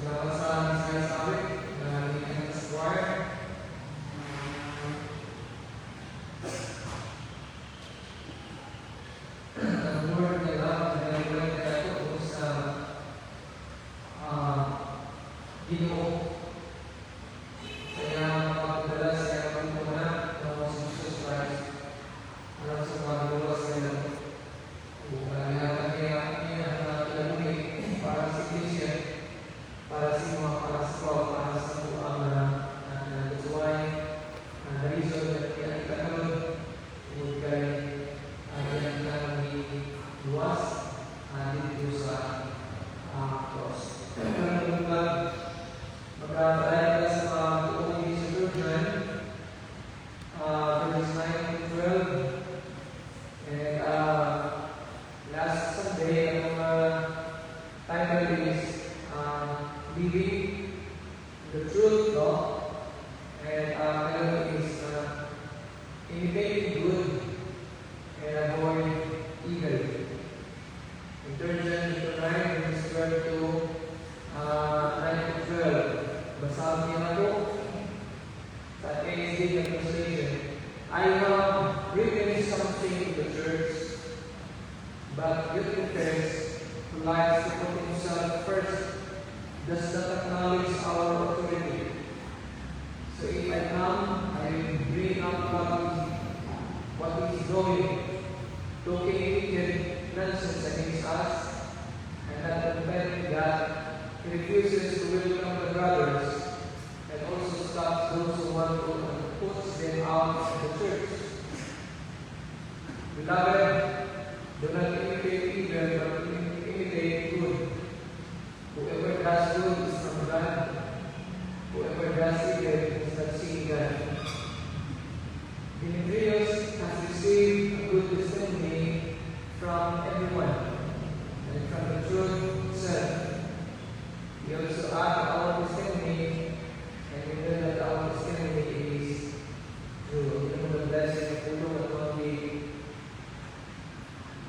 Salamat sa sinasabi na hindi sa choir. Ang word nila, pinag-word nila ito sa Ginoo. Kaya mapagdala siya pagmuna ng Jesus Christ. Alam sa mga luwas nila. Para sa Iglesia, para sa mga paraspol, para sa buang na nagsuway, na reason na pinagkakalod, kung kay yan lang luwas dito sa cross. Magkakalay ka sa mga tuong Iglesia Church, verses 9 to 12. And last Sunday, ang title is Living the Truth, no? And title is Imitating Good and Avoid Evil. In 3 John 9, verses 12 to 9 to 12. Basahin niyo na po sa ASD translation. I have written something to the church, but you confess who likes to put himself first does not acknowledge our authority. So if I come, I will bring up what he is doing, talking wicked nonsense against us, and that offend God. He refuses to welcome the brothers, and also stops those who want to and puts them out of the church. Beloved, do not imitate evil, but imitate good. Whoever does good is from God. Whoever does evil is not seeing God. Demetrius has received a good testimony from everyone, and from the truth itself. We also add our testimony, and we know that our testimony is true. Ito mo the blessing of tulong at mga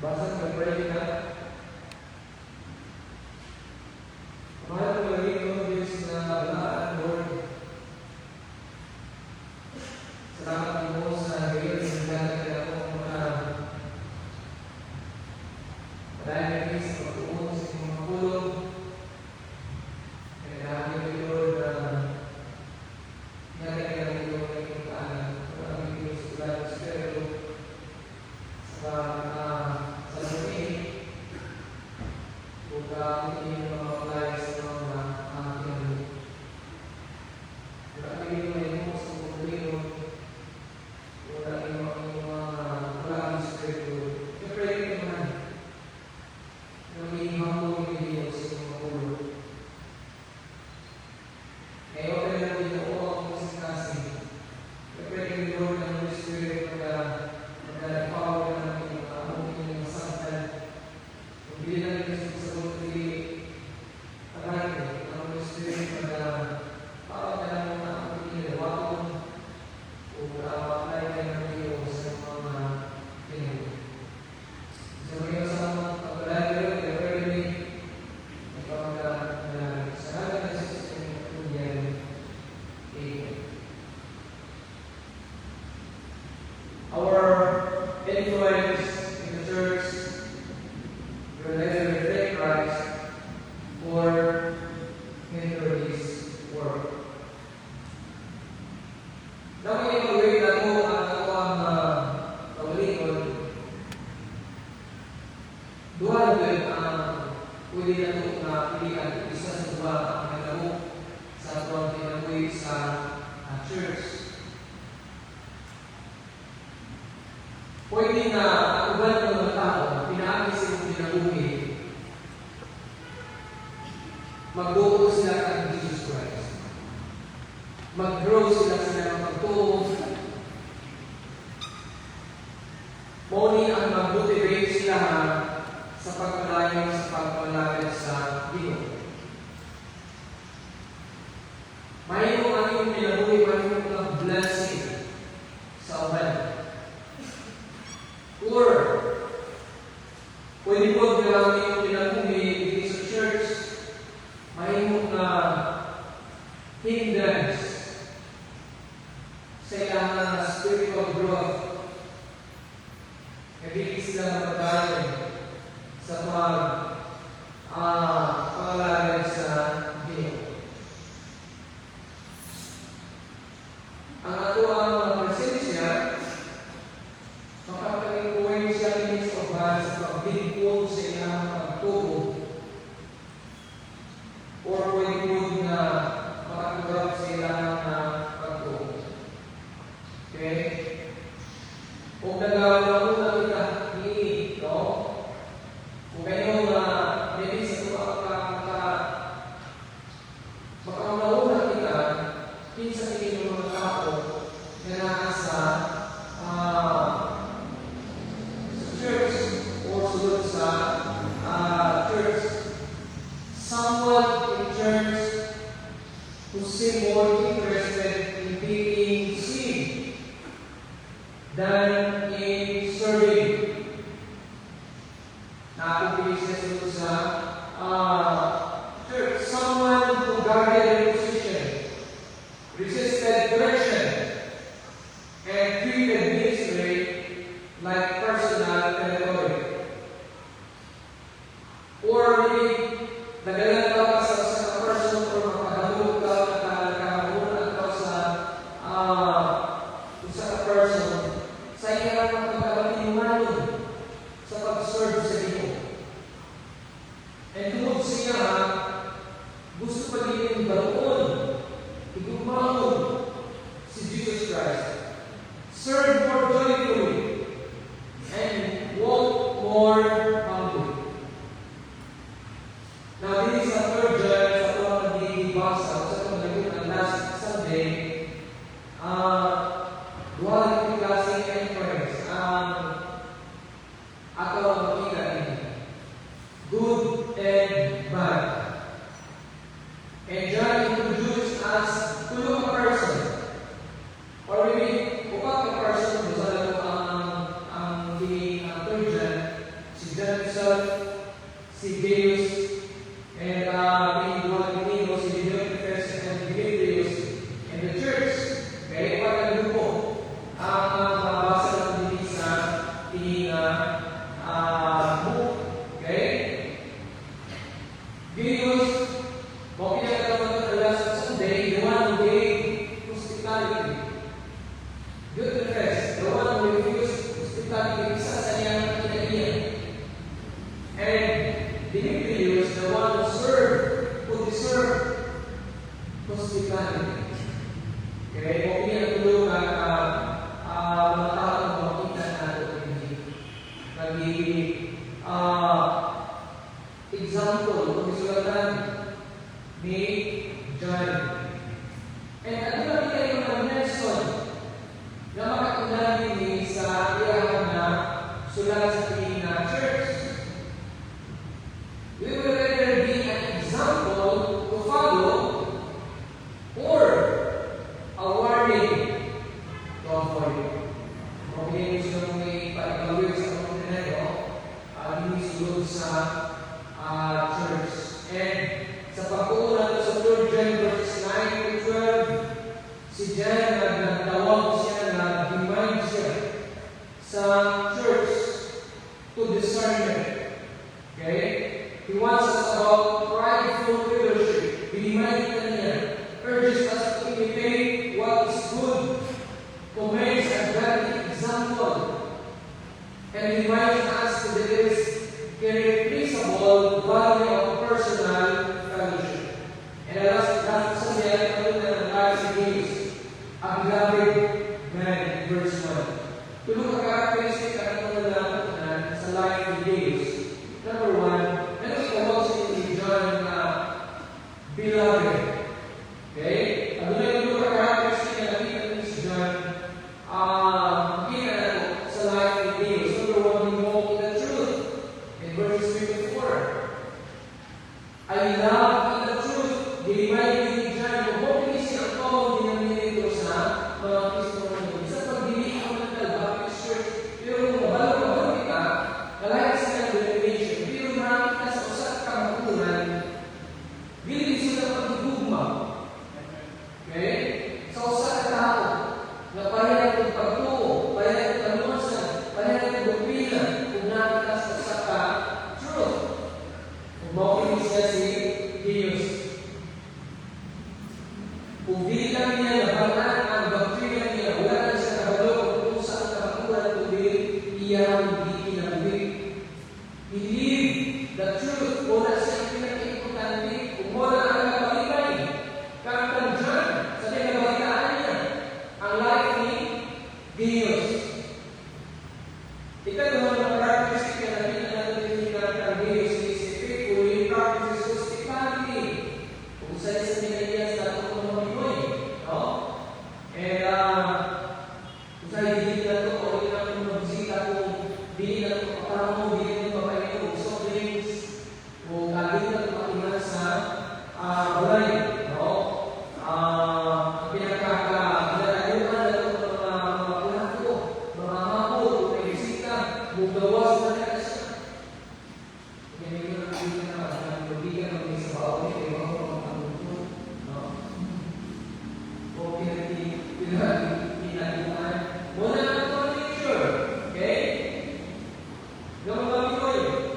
basa ng pag-pray na. Mahal ko lagi ko Diyos na balaan, Lord. Salamat mo sa gayon ng lahat na ako mga marami sa pag-uong sa mga kulong. Kaya namin ko, Lord, na nagkakita ng iyong nagpuntaan. Maraming Diyos sa lahat sa pero sa lamin, kung hindi mo mapapalay sa mga aking maraming may mo sa pagpulino, maraming mga spirito. Siyempre, naman, naging hamong hindi sa mga pulo. Ngayon, kaya lang din ako ang masikasin. Siyempre, hindi Lord ng Holy Spirit magkalapaw na namin ang among inyong masaktan. Hindi lang ito sa pagpili ang Holy Spirit para na lang na ang pinilawakon o makapay ka ng iyo sa mga pinili. So, ngayon sa mga pagkalayo, kaya sa halaga na sa Amen. Our influence in the church will either reflect Christ or hinder His work. Now, ngayon mag-wait na mo ang ako ang paglikod. Duha din ang pwede na ito na pilihan. Isa sa duha ang nagamo sa atong tinabuhi sa church. Pwede na ang uban ng mga tao, pinaagis yung tinabuhi, magbuo sila kang Jesus Christ. Mag-grow sila ng pagtuo. Moni ang mag-motivate sila sa pagpalayo sa pagpalapit sa Ginoo. May mga yung tinabuhi, may mga blessing sa uban. ilang spiritual growth. Hindi sila magdalin sa pangalan sa Diyos. Ang ato ang mga presensya, makapalikuhin siya ni sa uban sa pagbingkong sa ilang pagtubo o pwede na makatulog sa ilang pagtubo. Okay? Kung nagawa mo na kita, no? Kung kayo maybe sa makaunauna kita, pinsa tingin ng mga tao na nasa church or sulod sa church. Someone in church who seem more interested in being seen than in serving. Nakapili siya sulod sa church. Someone who guarded their position, resisted direction, and treated ministry like personal territory. Or maybe nagalan ka sa person or makahalog ka nakahamunan ka sa person sa iyang pagkakatinumanon sa pag-serve sa iyo. And tungkol siya, gusto pa din baroon, igumahon si Jesus Christ. Serve more joyfully and walk more humbly. Now, this is the third John sa mga nagbibasa o sa mga naging last Sunday. Dual yung klaseng entrance ang ato ang makita din. Good and bad. And John introduced us to look a person. Or maybe, upat ka person, basta lang ang third John, si John himself, si Gaius, and being dual Domino, si Diotrephes and Demetrius, and the church. Kaya upat ang grupo ang mabasa ng dinig sa book. Okay? Gaius, kung pinagkakaroon ng last Sunday, the one who gave hospitality. Diotrephes, the one who refused hospitality, isa sa iyang kinaiyan. And Demetrius, the one who deserved hospitality. Okay, kung pinagtulungan mga tao na makita natin naging example kung isulatan ni John. And ano lang kayo ng Nelson na makatundang din sa iyang na sulat sa tingin na church. We will either be an example to follow or a warning to avoid. Kung hindi gusto mong ipaigawin sa kontinento, hindi sulod sa church. And sa pagkukunan sa 3 John verses 9 to 12, si John nagtawag siya, nag-remind siya sa church to discernment. Okay? He wants us about prideful leadership. Binimay niya, urges us to imitate what is good, commends a godly example, and reminds us to the irreplaceable value of personal fellowship. And last Sunday, I put the last James, a beloved man, verse 1. Tulong ka characteristic ang ito na sa life of James. Number 1, John beloved. Okay? Ano na yung characteristic na nakita ni si John makita na sa life of James. Number 1, he walked in the truth. In verses 3 to 4. I love in the truth. Di-remind ni John yung hoping siya ang common denominator sa mga Kristo naman. Sa pagdinig ang mga Baptist Church, pero kung mabalo ka, kalahit sa kanyang denomination, pero nakita sa usap kamatunan, dili sila pagigugma. Okay? Sa usap ka tao, na pareho Iya hindi kinabit. Believe the truth. Wala siyang pinag-importante. Kung wala ang nagpapalipay, Captain John, sa pinagalitaan niya, ang life ni Diyos. Ikaw naman ang characteristic na nakita natin ni Captain Diyos is faithfully practices hospitality. Kung sa'yo sa pinagalitan sa ato ng mga Pinoy. No? And, kung sa'yo hindi na ito, o hindi na ito magbisita kung hindi na ito paparamo, hindi na ito papaino, o soft drinks, o hindi na ito makiman sa balay. No? Ang pinagkakalayuan na ito ng mga plato, mga hapon, kung may bisita, mugawas na nila siya. Kaya may nakakita na ang mabigan ng may sabaw, kaya mga mga kamuto. No? O pinagkakalayuan. Muna ang ito ang picture. Okay? Yung mga Pinoy.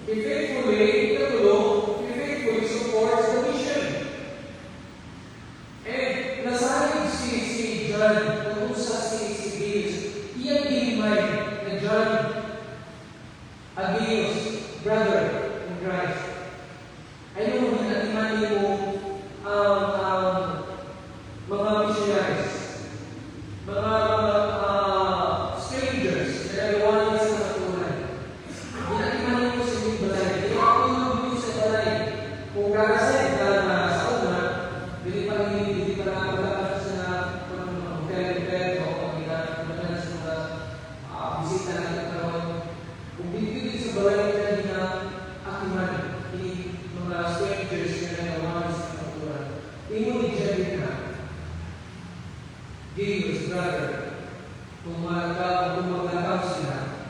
He faithfully supports the mission. And nasabi si John, kung sa si Gaius, iyang dinimay na John Agius, brother in Christ. Ay nung hinatimanin mo ang mga missionaries, mga strangers na nagawanin sa natulan. Hinatimanin mo sa inyong balay. Hindi ako yung sa balay. Kung kakasin ka na sa una, hindi pa nakapaglakas sa hotel o pagkakalakas sa mga bisita natin karoon. Kung bibigyan sa balay ka na akiman, hindi mga strangers na nagawanin sa natulan. Tingin ni Jerry na, Gaius, brother, kung maglakaw sila,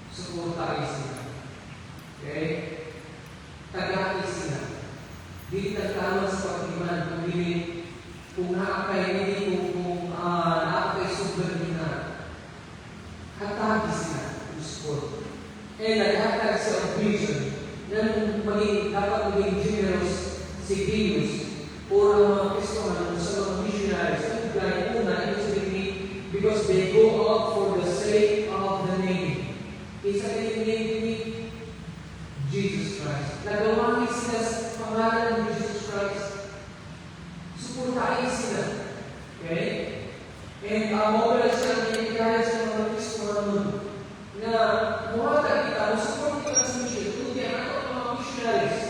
suportahin sila. Okay? Tagakin sila. Di tagtama sa pag-iman, kung naakay, hindi kung naakay super na, hatagi sila, support. And naghatag sa vision na dapat maging generous si Gaius o ang mga Kristohan sa mga missionaries. Una, because they go out for the sake of the name. Isa ni Jesus Christ. Nagawa sila sa pangalan ng Jesus Christ. Suportahin sila. Okay? And mobilize sila i-encourage sa mga Kristohan na muhatag kita, support kita sa mission. Kundi ang mga missionaries.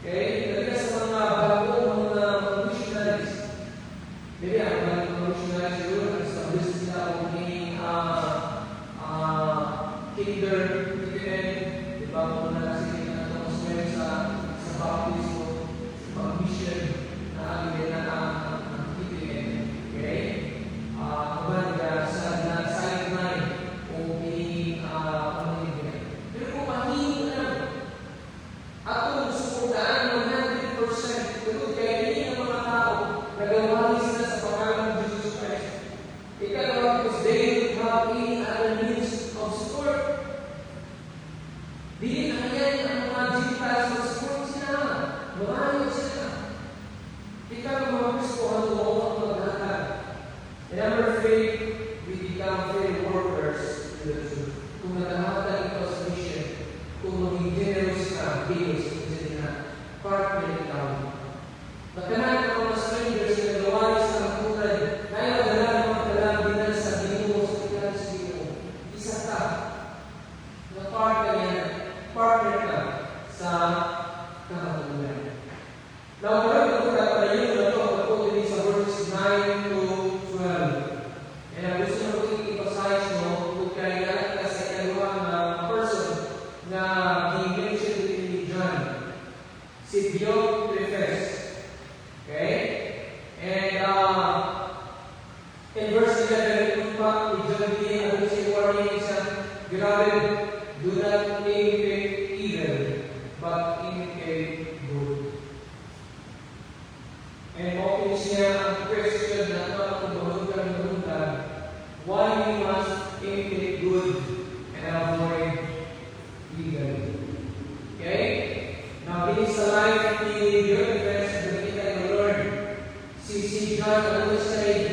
Okay? Talaga sa mga bagong mga missionaries. Maybe ang mga missionaries siguro nag-establish sila o maging kinder, diba? Kung na kasi na-atmosphere sa baptismo, sa mga mission na alin na ang kinder. Okay? Kumbaga sa sideline o pamilya. Pero kung mahingin na atong suportaan 100%, pero kaya hindi ng mga tao nagawa sila sa pangalan ng Jesus Christ. Ikalawa, because they don't have any other means of support. Di nangyayari ang mga Gentiles na support sila. Marami sila. Ikaw mga Kristohan mo ang maghatag. And I'm afraid we become very workers to the truth. Kung naghahatag ito sa mission, kung maging generous ka, Deus, kasi na partner ikaw. Magkanaan ng mga strangers na nagawa sa katulad, ngayon nagdala ng mga kalabinal sa Ginoo, sa pilan sa Ginoo. Isa ka, na partner ka sa kakatulad. Now, marami ito na yun na ito, ako din sa verses 9 to 12. And ang gusto na ko i-emphasize kung kaya ka sa ikaluang person na i-mention ni John, si Diotrephes. Okay? And in verse 11, kung pa, i-John din, ano si warning sa grabe, do not imitate evil, but imitate good. And open siya ang question na mahulog-mahulog, why we must imitate good and avoid evil. Okay? Now, this is the life ni Diotrephes that we can learn. Si John, ano siya ay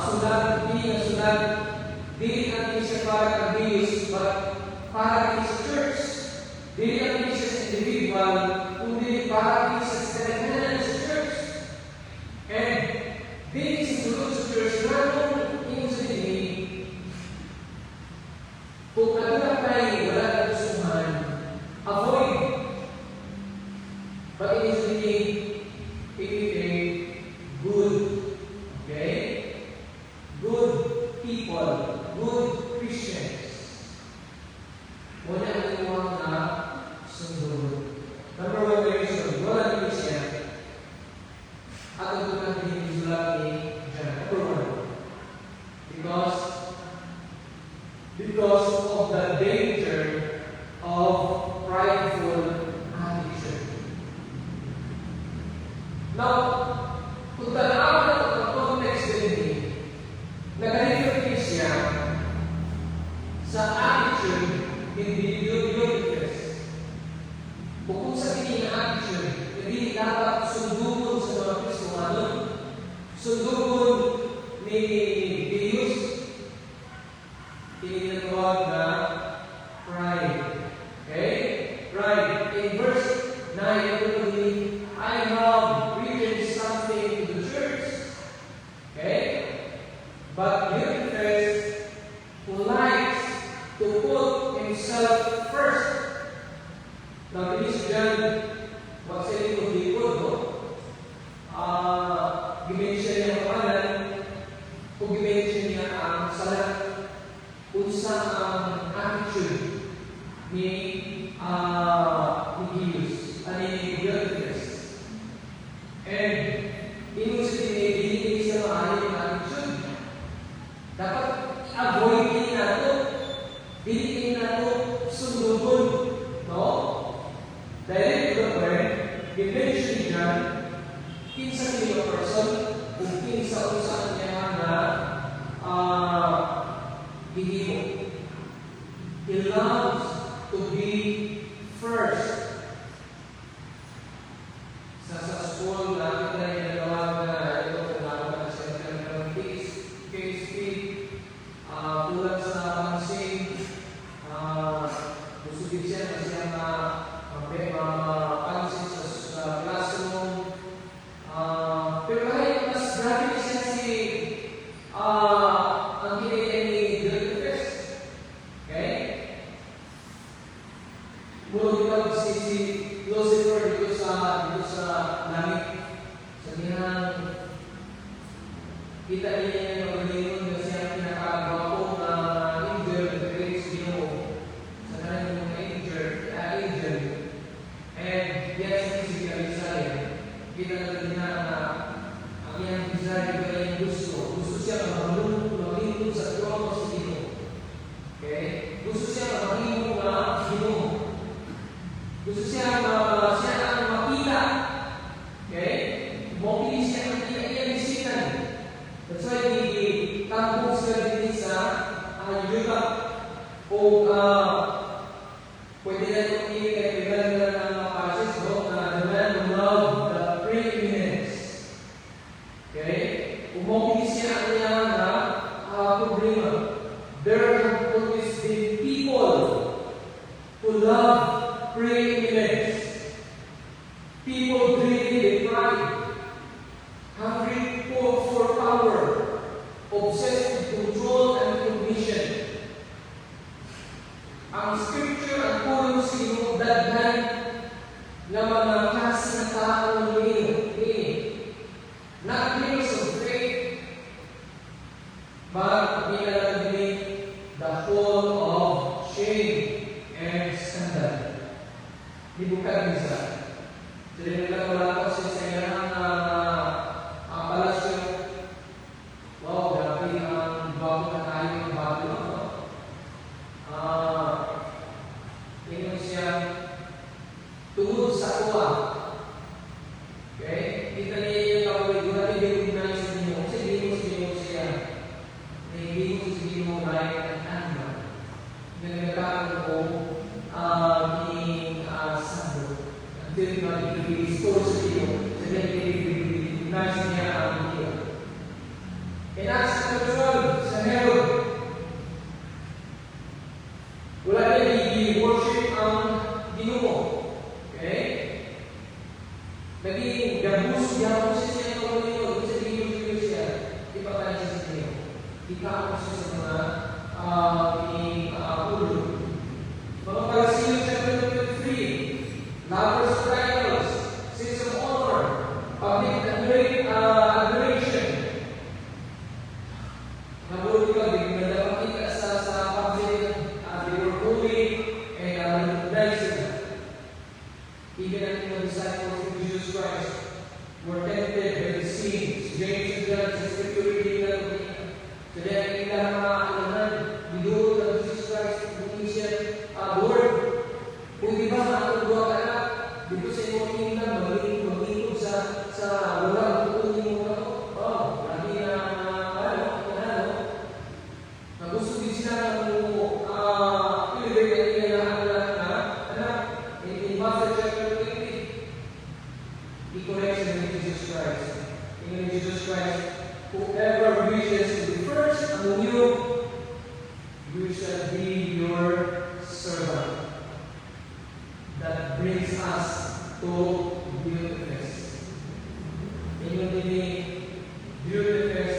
sulat individual, kundi para sa kanya sa church. And being susunod sa church, naman yung sarili, kung ano tayo wala na gustuhan, avoid. But it is really a good, okay? Good people, good Christians. Wala ang iwang na sundod. Number one reason, wala ni siya. At ito na pinisulat ni John. Number one, because of the danger of prideful attitude. Now, kung tanaw na ito ang context din, nag-refer siya sa attitude, hindi uniqueness. Bukod sa tingin na attitude, hindi dapat sundubon sa mga Kristiyano, sundubon ni Deus, tinatawag na pride. Okay? Pride. In verse 9, I have written something to the church. Okay? But uniqueness who likes to put himself first. Now, this John, what's the name of the word, no? Gimension niya ang pangalan, kung gimension niya ang salat, kung saan ang attitude ni Jesus, ni Diognetus. And, inong sa dinigin sa maaari ng attitude, dapat i-avoid din nato, bilitin nato, sundubon, no? Dahil ito pa rin, i-mention niya, kinsa niya person, kung kinsa kung saan niya na hihimo. He loves to be first. Sa school, nakita niya nagawag na ito, nagawag na sa kanilang KSP, tulad sa pansing, gusto din siya na siya mapansin sa classroom. Pero kahit mas grabe siya ang kinaya ni Diognetus. Okay? Mula si Lucifer dito sa langit. Sa ginang kita niya yung paglingon na siya pinakagwapo na angel na grace Ginoo. Sa kanyang mga angel. And yes, si Jerusalem. Kita natin na ang iyang desire ko yung gusto. Gusto siya mamalungkot sa trono sa Ginoo. Okay? Gusto siya mamalungkot na Ginoo. Gusto siya ang makita. Okay? Mopili siya ang iyan-isitan. That's why tampong sila din sa yuta. O pwede na itong i-regal nila ng mga passes, no? Na the man who loved the preeminence. Okay? Kung mopili siya ang iyan na problema. There have always been people who love preeminence. People driven by pride, hungry for power, obsessed with control and recognition. Ang scripture ang pulong sinugdadhan ng mga klase ng tao ini. Not because of faith, but because the fall of shame and scandal. Dibuka bisa. Jadi kita melakukan sesuatu ang palasyo. Wow, grabe ang bago na tayo ng bago. Ini siya tungod sa kuha. Okay? Kita niya yung kawali. Grabe din na sa inyo. Kasi hindi mo siya. Hindi mo sa inyo like an animal. Nagkakaroon ko sabi. ikaw sa mga ulo. Mga Palestinians, chapter 23, lovers of idols, sins of honor, public adoration. Nabuti ka, bigyan ka sa public, they were holy and recognized. Even at the disciples of Jesus Christ were tempted by the sins. James and John, sa scripture reading na kaya kita mga alaman, biduro ng Jesus Christ, kung siya, Lord, kung di ba nakagawa ka na, dito sa iyong kingdom, magiging sa wala, tutunin mo na ito. Lagi na, na gusto din sila mo, pilibig at inalahan na, in Matthew chapter 20, he corrects him in Jesus Christ. In Jesus Christ, whoever wishes to be first among you, you shall be your servant. That brings us to beautifulness. In the beautifulness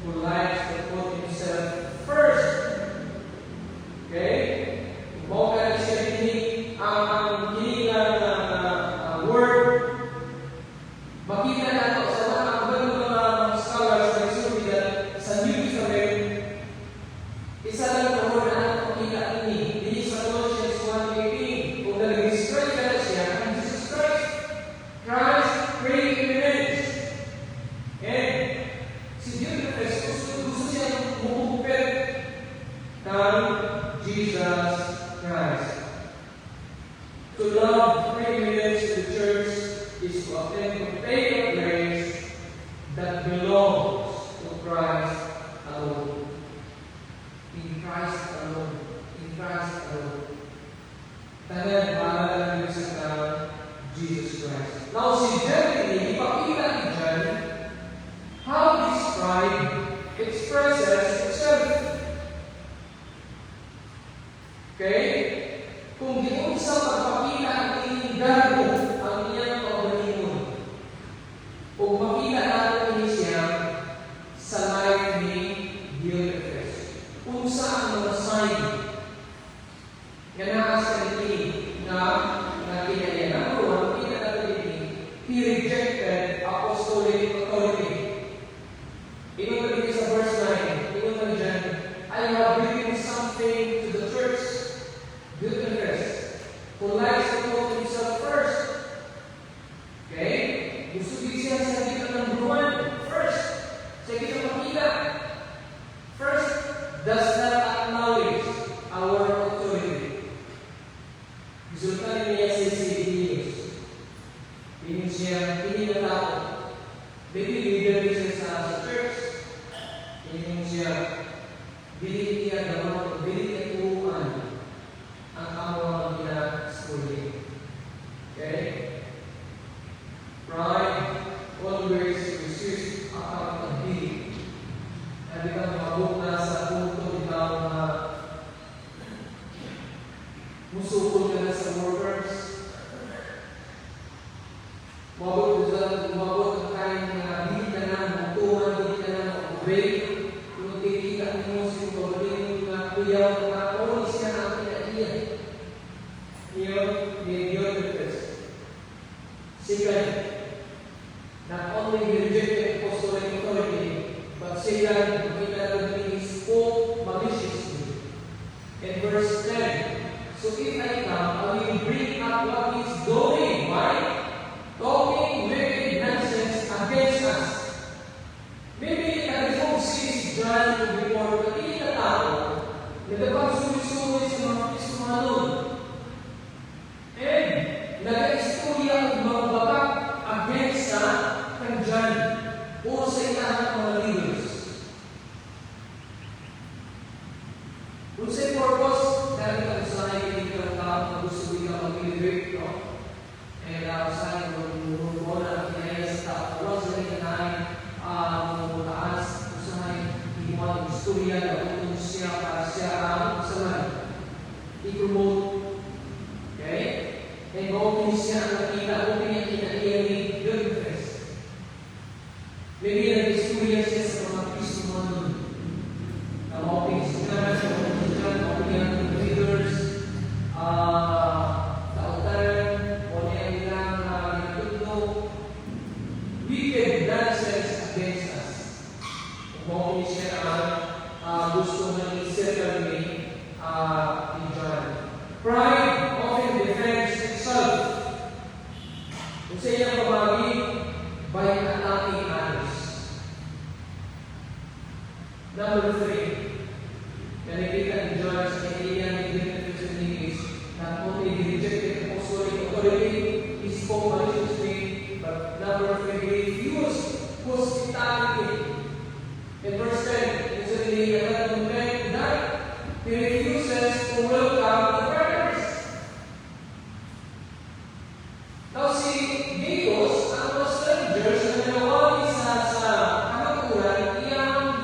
who likes to put himself first. Okay? Bawal siya din ang kinilang word. Makita natin sa mga scholars na nagsabi sa New Testament, isa lang na word na ating makita ini. Ini sa Colossians 1:18. Kung nag-describe na siya ang Jesus Christ. Christ praying in the midst. And si Jesus gusto siya mukupit ng Jesus Christ. To love privilege to the church is to attend to faith of grace that belongs to Christ alone. In Christ alone. In Christ alone. Tanan para lang sa Jesus Christ. Now, si John, ipakita ni John how this pride expresses itself. Okay? Kung di sa pagpakita ang inyong gago, ang inyong kaugalingon, o makita natin ini siya sa life ni Diotrephes. Kung saan mga sign nga nakas ka na kinaya na o makita natin ini, he rejected apostolic authority. Ingon na sa verse 9, ingon na dyan, I have written something to the church, Diotrephes, who likes to put himself first. Okay? Gusto din siya sa kita ng buwan. First. Sa kita makita. First, does not acknowledge our authority. Resulta niya si Diyos. Hindi siya, hindi na tao. Maybe leader din siya sa church. Hindi siya, bili niya daw, bili niya tuuan ang amawang ginasuli. Okay? Pride always resists accountability. Hindi ka mabuk na sa punto ikaw na musukol ka na sa workers. Mabuk ang kain na hindi ka na magtuhan, hindi ka na mag-obey. Kung kikita mo sa pagbaling na kuyaw na oras ka na pinaiyan. Iyon, ni Diotrephes. Second, not only he rejected apostolic authority, but Satan he spoke maliciously. In verse 10, so if I come, I will bring up what is doing, right? Talking wicked nonsense against us. Maybe before sees John to be more nakita tao, nagpapasulit-sulit sa mga Kristumanon. And nag-istorya ang mga batak against sa kanjan o sa ilahan ng mga leaders. Kung sa purpose, dahil ka sa hindi ka tao na gusto din ka mag-elevate, no? And sa yung muna, kinaya sa tao, once na kinaya, taas, usahay, iwan, istorya, na siya para siya sa man. I-promote. Okay? And kung siya ang nakita, kung pinakita ni Diotrephes, maybe nag-istorya siya sa mga Kristumanon. Mo siya ang gusto na i-settle ni John. Pride often defends itself. Kung sa iyang pamagi, by attacking others. Number 3, nakikita ni John sa kailangan ni Christian English, not only he rejected apostolic authority, he spoke maliciously, but number 3, he refused hospitality. In verse 10, usually that he refuses to welcome the brothers. Now si Gaius, ang mga strangers na nagawali sa kamaturan, iyang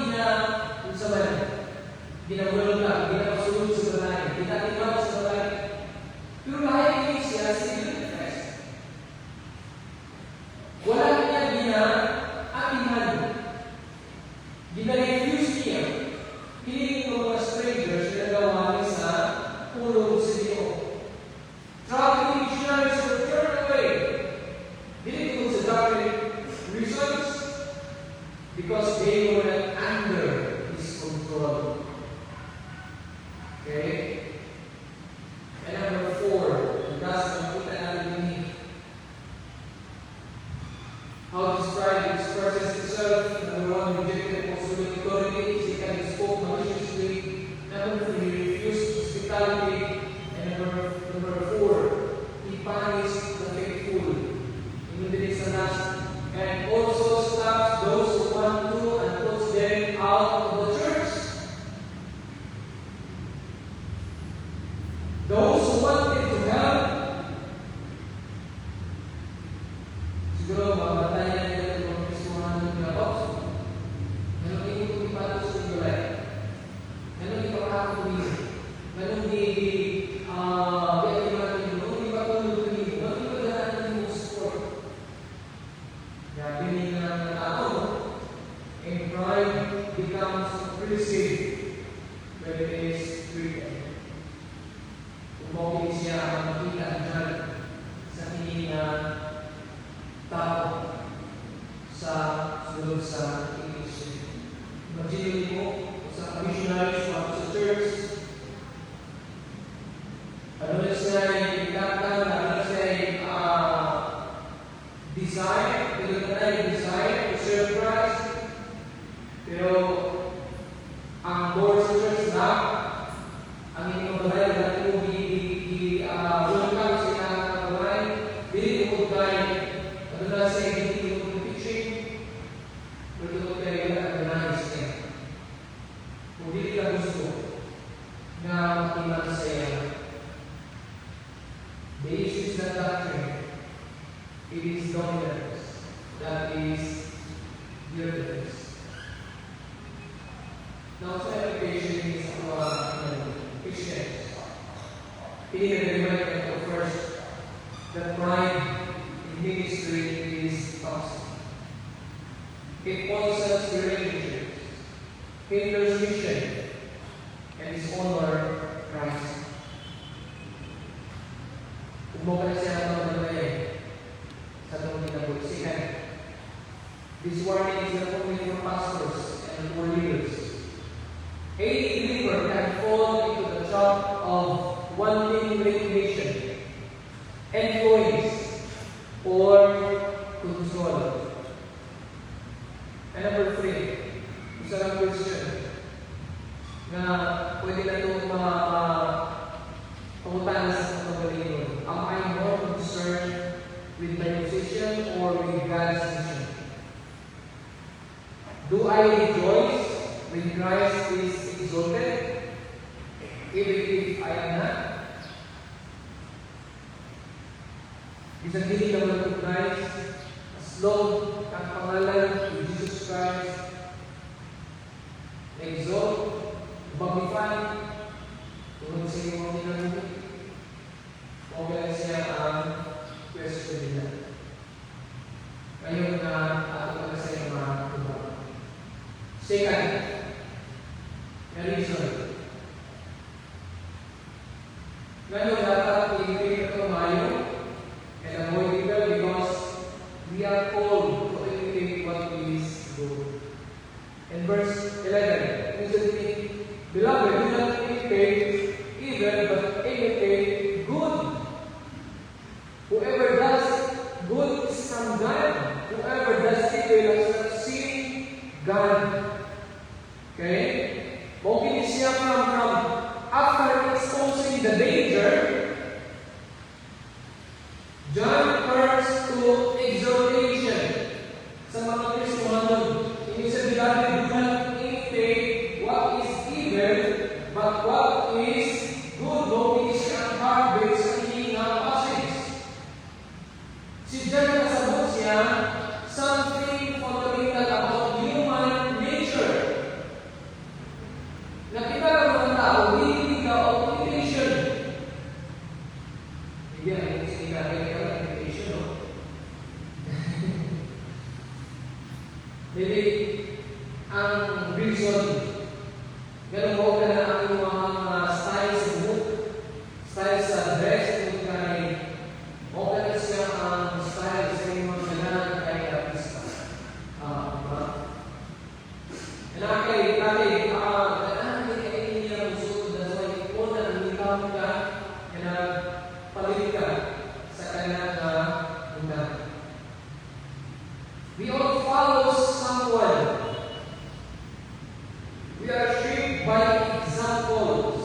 ginawalga, ginapasulod sa balay, ginatigaw sa balay. Pero kahit hindi siya, si Christ. Wala niya gina-atihan. Gina-refuse niya. Hindi ko mga strangers na nagawali sa pulong sa Diyo. Traveling missionaries were turned away. Didn't go sa doctrine reasons because they were not under his control. Okay? And number 4, and thus nakita natin ni how this pride expresses itself. Number 1, rejected apostolic authority. Second, he spoke maliciously. Number 3, he refused hospitality. And number 4, he punished the faithful. In the next last, and also stops those who want to and puts them out of the church. Those who wanted to help, siguro mabatayan nila itong Kristuhan ng Pinakops. Ganun din yung ipatos sa Igulay. Ganun din pagkakakulis. Ganun din becomes inclusive when it is treated. Umawin siya ang makita dyan sa tingin na tao sa sulod sa English. Imagine mo sa missionaries o sa church, ano na siya yung ikatan, ano na siya yung desire, to serve Christ. Pero ang board sa church na ang inyong balay na ito welcome sa inyong balay, dili ko tayo ano na sa hindi ko teaching, pero ito tayo na organize niya. Kung dili ka gusto na makiman sa iyo, the issue is not doctrine, it is dominance, that is difference. Now, sa application is Christians. Remind of first that pride in ministry is toxic. It poisons relationships, hinders mission, and dishonor Christ. Kumbaga siya ang mga sa itong kinabulsikan. This warning is not only for pastors and for leaders. Any believer can fall into the trap of wanting recognition, influence, or control. And number 3, isa lang question na pwede na itong pamutan sa pagbalingon. Am I more concerned with my position or with God's mission? Do I rejoice when Christ is exalted, even if I am not? Isang hindi naman to Christ, as long ang pangalan ni Jesus Christ, exalt, magnify, tulad sa iyong mga ginagawa. Okay lang siya ang question nila. Ngayon na ato pala sa iyong mga tubag. Second, the reason. Ngayon dapat i-imitate ito mayo and avoid evil because we are called to imitate what is good. In verse 11. Usually, beloved, do not imitate evil, but imitate good. Whoever does good is from God. Whoever does evil is not seeing God. Okay? Mungkin siya from after exposing the danger, John turns to exhortation sa mga Kristohanon. Ibig sabihin natin, do not imitate what is evil, but what is good. Mungkin siya ang heartbeat sa hihinga passage. Si John nasabot siya something fundamental about human nature. Nakita ng mga tao, hindi ka of imitation. Hindi ang sinabi ka ng imitation, no? Jadi, ang reason, ganun mo ka na ang mga style sa book, style sa dress, kung kay, o ka na siya ang style sa mga kailangan kay artista. Diba? We all follow someone. We are shaped by examples.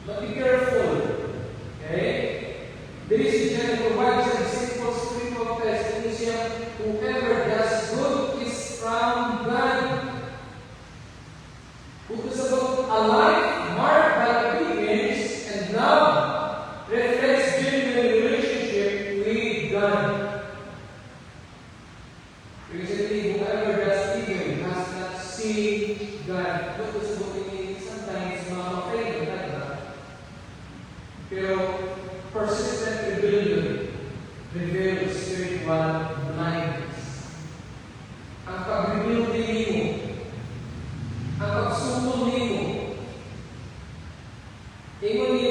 But be careful. Okay? This provides a simple spiritual definition. Whoever does good is from God. Who is about a life marked by obedience and love reflects genuine relationship with God. Recently, whoever does evil has not seen God. Because sometimes mga afraid of God. Pero persistent rebellion reveals spiritual blindness. Ang pag-reveal din mo, ang pagsumol nimo, ingon ni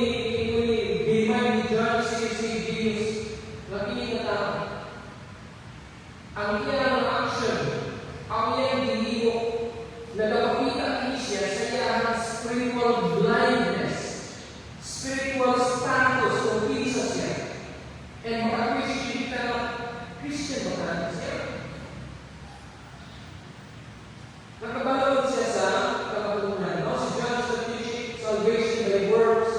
Demand ni John C.C. Jesus na pinatao. Ang iyang action, ang iyang dinimo, nagpapakita siya sa iyang spiritual blindness, spiritual status kung isa siya. And maka-appreciate ka ng Christian ba siya? Nakabalot siya sa kapatunan. No? Si John is teaching salvation by works.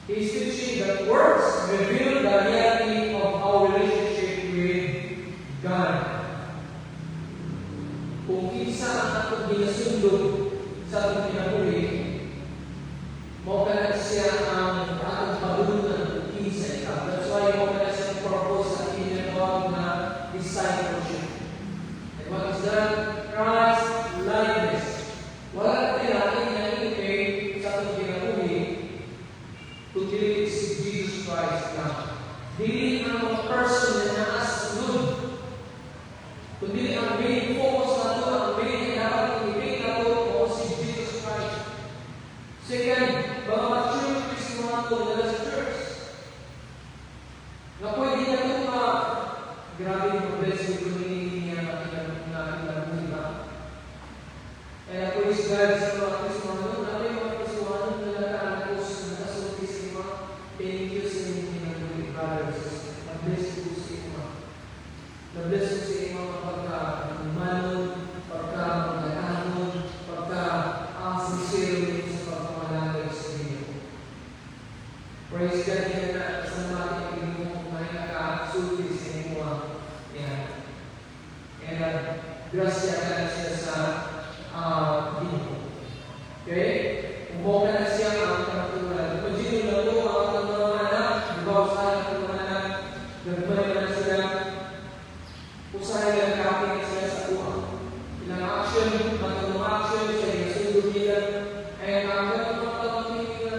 He is teaching that works reveal the reality of our relationship with God. Kung kinsa ang atong ginasundod sa atong kinabuhi, mao kana siya ang atong pagulunan kung kinsa ikaw. That's why mao kana siya ang purpose sa tinatawag na discipleship. And what is that? Christ likeness. Wala tayo natin na i-pay sa atong kinabuhi kundi si Jesus Christ lang. Dili ang mga person na naasunod. Kundi ang main focus na ito, ang main na dapat i-pay na ito o si Jesus Christ. Second, mga mature Kristohanon na sa church. Na pwede na ito grabe yung blessing kung hinihingi niya natin na and I praise God sa mga Kristohanon. Ano yung mga Kristohanon na nakaanakos na nakasulti sa mga thank you sa inyo mga brothers. Na-bless ko sa inyo. Na-bless ko sa inyo pagka-manod, pagka-magkakanon, pagka-sincere nyo sa pagkamalagay sa inyo. Praise God din na sa natin ang inyo kung may nakasulti sa inyo. And grasya ka na siya sa dito. Okay? Umuha na siya ang kapatulan. Kung sino na po ang mga anak, dibaw sa ang mga anak, nagbalik na sila, usahay na kapit na sila sa buha. Ilang action, mga action, siya yung sundod nila, ay ang mga pagkakamit nila.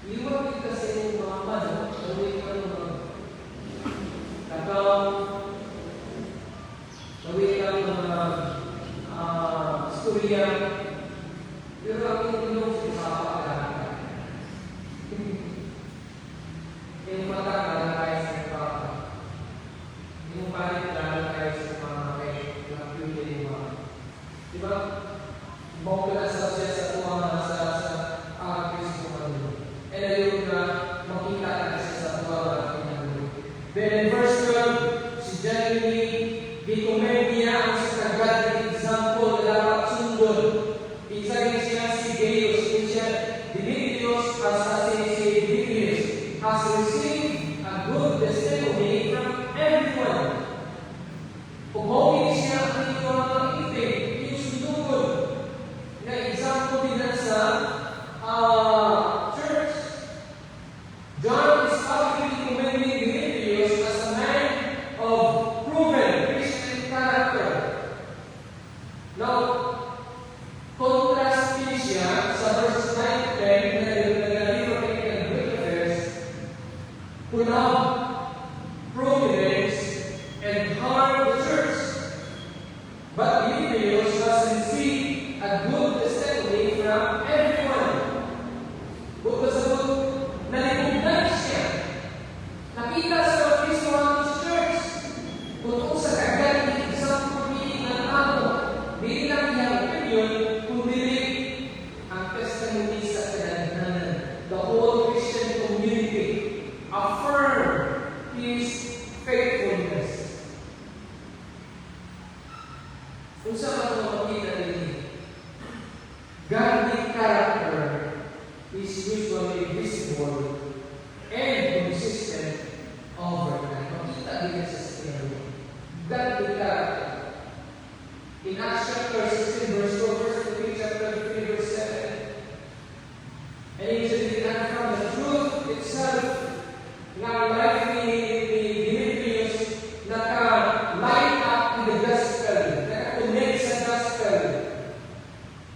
Iwan kita sa inyong mga mano, gawin ka ng kakao, gawin ka ng mga istorya, pero ang inyong sinapakalaga. Yung mata, kalagay sa papa. Yung palit, kalagay sa mga Kung holy siya ang inyong mga itig, inyong sundugod. Na example din sa church. John is publicly commending Demetrius as a man of proven Christian character. Now, contrast din siya sa verse 9 10 na nag-deliver kay great affairs, who love providence and harm the church. But Demetrius has received a good testimony from everyone. Bukod sa good, nalipugnan siya. Nakita sa Kristo ang church. Kung sa kagat ng isang pumili ng tao, hindi lang iyang opinion, kundi ang testimony sa kadagdanan. The whole Christian community affirm his faithfulness. Kung saan ang makita din, godly character is usually visible and consistent over time. Makita din sa sinabi. Godly character. In Acts chapter 16, verse 2, verse 3, chapter 3, verse 7, and immediately from the truth itself, na life ni Demetrius naka-line up in the gospel, naka-connect sa gospel.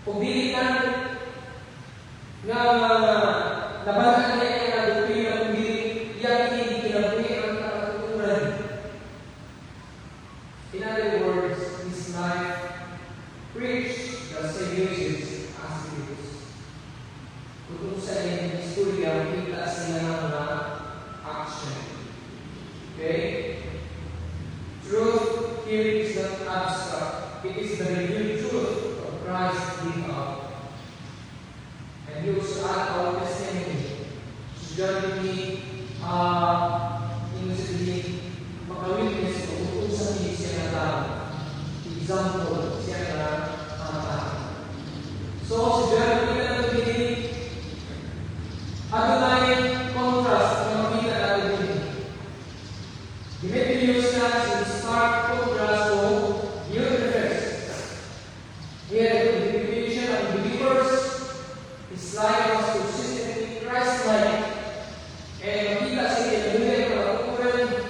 Kung dili na nabanaan niya yung doktrina, kung dili yan kinabuhi ang katutunan. In other words, his life preached the same message as it is. Kung sa inyong istorya, kita sa inyong mga action. Okay? Truth here is not abstract. It is the revealed truth of Christ lived out. And he also add our testimony. John ni makawitness kung sa siya na tao. Example, siya na tao. So, si John ni Adonai contrast na makita natin din. Demetrius stands in stark contrast to Eutychus. Here, the definition of believers, his life was consistently Christ-like. And makita sa kinabuhi ang kalaturan,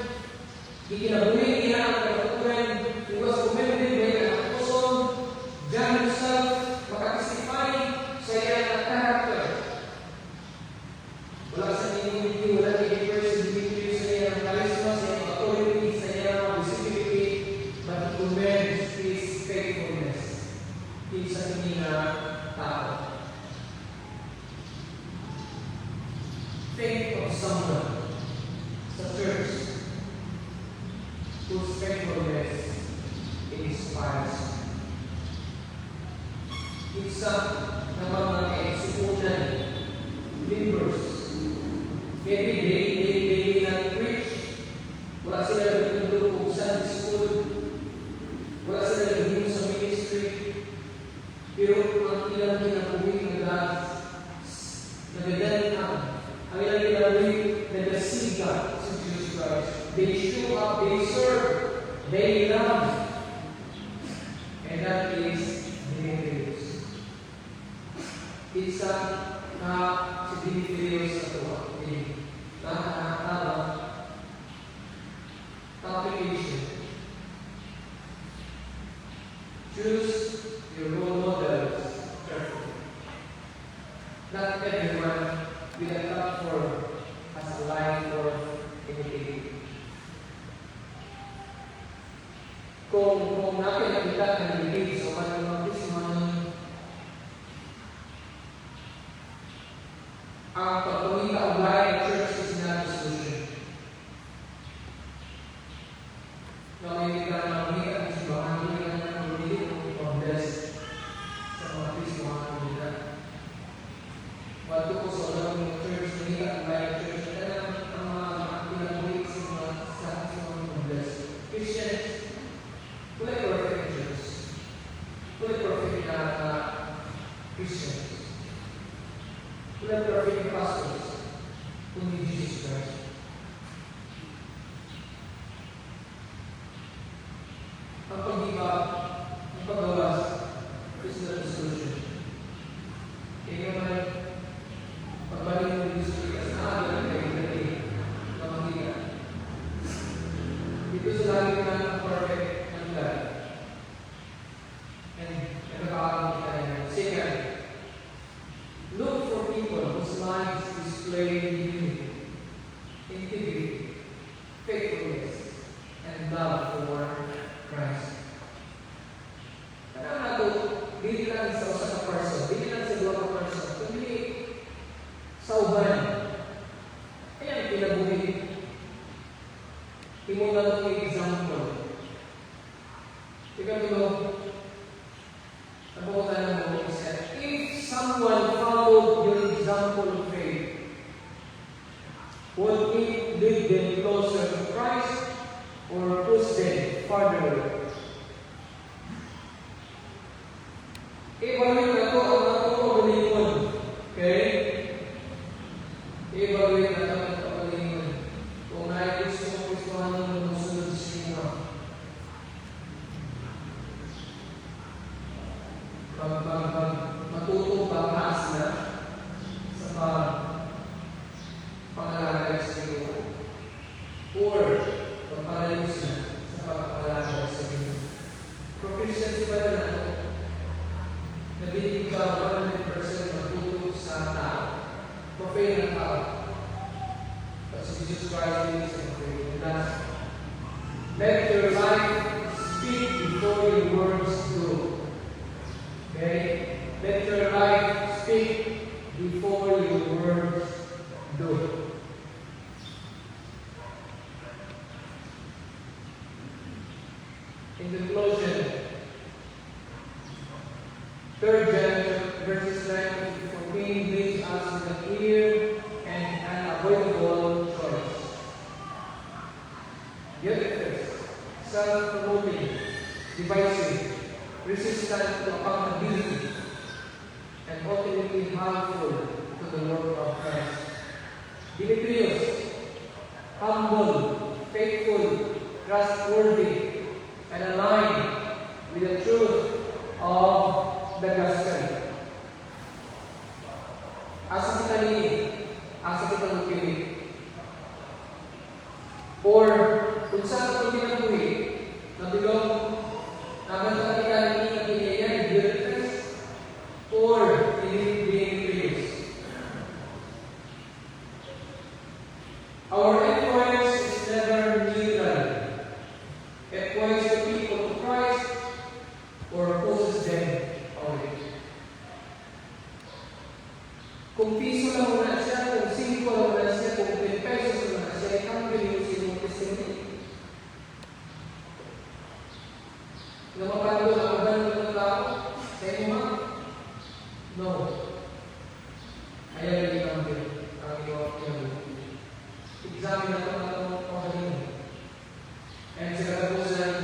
ikinabuhi niya ang kalaturan, he was commended by an apostle, John himself, makatestify sa iyang character. Wala sa inyong wala kay person Demetrius sa iyang charisma, sa iyang authority, sa iyang visibility, but he commends his faithfulness. Sa hindi na tao. Think of someone sa church whose faithfulness inspires. Isa na mga kaisuunan, members, every day, they preach. Wala sila nagtutulog kung Sunday school. Wala sila nagtutulog sa ministry. Pero ang ilang kinabuhi nagagaling ang ilang kinabuhi nagasiga sa Jesus Christ. They show up, they serve, they love. And that is Demetrius. Isa na si Demetrius sa tuwa. Nakakatawa. Application. Choose your role models carefully. Not everyone will account for as a life worth imitating. Kung nakita ng ibig sa panunong ang pagpawita ang bahay ng church is not a solution. Nakikita na makikita ang simbahan, hindi ka na mamili ng pag-bless sa mga Kristo mga komunidad. Wato ko sa ulang ng church, nakikita ang bahay ng church, kaya ang mga pinag-uwi sa mga pag-bless. Christians, wala perfect church. Wala perfect na Christians. Wala perfect pastors, kundi Jesus Christ. ang pag-iba, ang paggawas, is not the solution. Kaya naman, pagbalik mo dito sa ikas na agad kayo dati, kamanggiga. Dito sa lagi na ang perfect ng God. And nakakakot tayo. Second, look for people whose lives display unity, integrity, faithfulness, and love for Christ. Kaya nga ito, hindi lang sa usa ka person, hindi lang sa dua ka person, kundi sa uban. Kaya ang pinabuhi. Timunan ng example. Ikaw dito, nabukutan mo, if someone followed your example of faith, would it lead them closer to Christ or push them farther away? Evaluate na ito ang pagkalingon. Okay? Evaluate na ito ang pagkalingon. Kung gusto mo gustuhan ng musunod sa inyo. Matuto pagkas na sa pangalalagay sa inyo. Or pagpalayos na sa pagpalalagay sa inyo. Proficiency ba na ito? Nabili ka 100% matuto sa tao. Profane ng tao. But si Jesus Christ is a profane. Let your life speak before your words do. Okay? Let your life speak before your words do. In conclusion, 3 John verses 9 to 14 leaves us with a clear and unavoidable choice. Get it first. Self-promoting, divisive, resistant to accountability, and ultimately harmful to the work of Christ. Demetrius, humble, faithful, trustworthy, and aligned with the truth of the gospel. Asa kita ni, asa kita magpili. Or, kung saan ito pinabuhi, natulong, naman kita ni napilihan, Demetrius, or Demetrius. Our influence is never neutral. It points the people to Christ or opposes them away. Kung piso lang muna siya, kung 5 lang muna siya, kung 10 pesos lang muna siya, ikang biliusin mong testimony. Na mapalo ang maganda ng tao, sa inyo ma? No. Ayaw hindi kang bilin. Ang iwag niya. Examine na ito na ito ang kanina. And sa katapusan,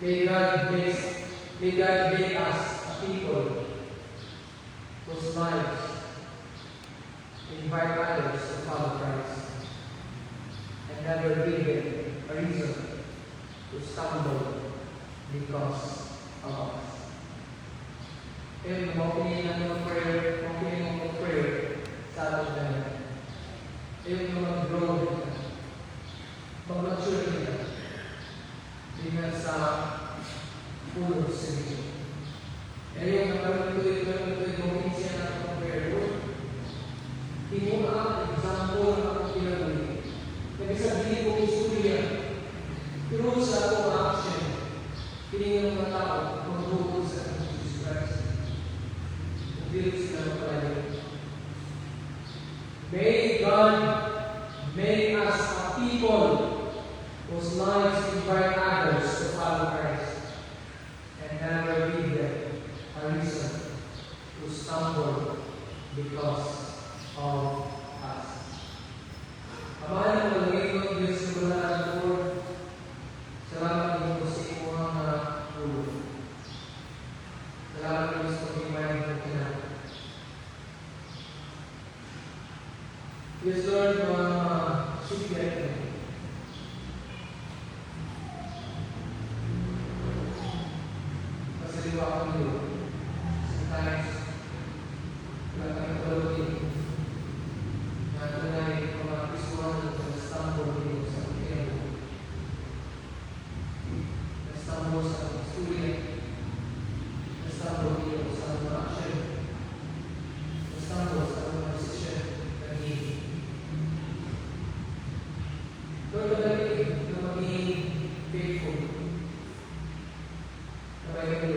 may God made us a people whose lives invite others to follow Christ and never give them a reason to stumble because of us. And makinig ng prayer sa ating dahil. Ayaw na mag-grow kita. Mag-mature kita. Dengan sa pulo sa inyo. Ayaw na maramituloy makinig siya na itong prayer. Tingin ang example ng aking pinaguli. Nagsasabihin ko istorya. Pero sa akong action, piningin ng mga tao magbubuo sa Jesus Christ. Hindi sila mapalayo. May God make us a people whose lives invite others to follow Christ and never give them a reason to stumble because of us. Amahan ang pag-ibig ng Diyos sa Lord. Salamat 22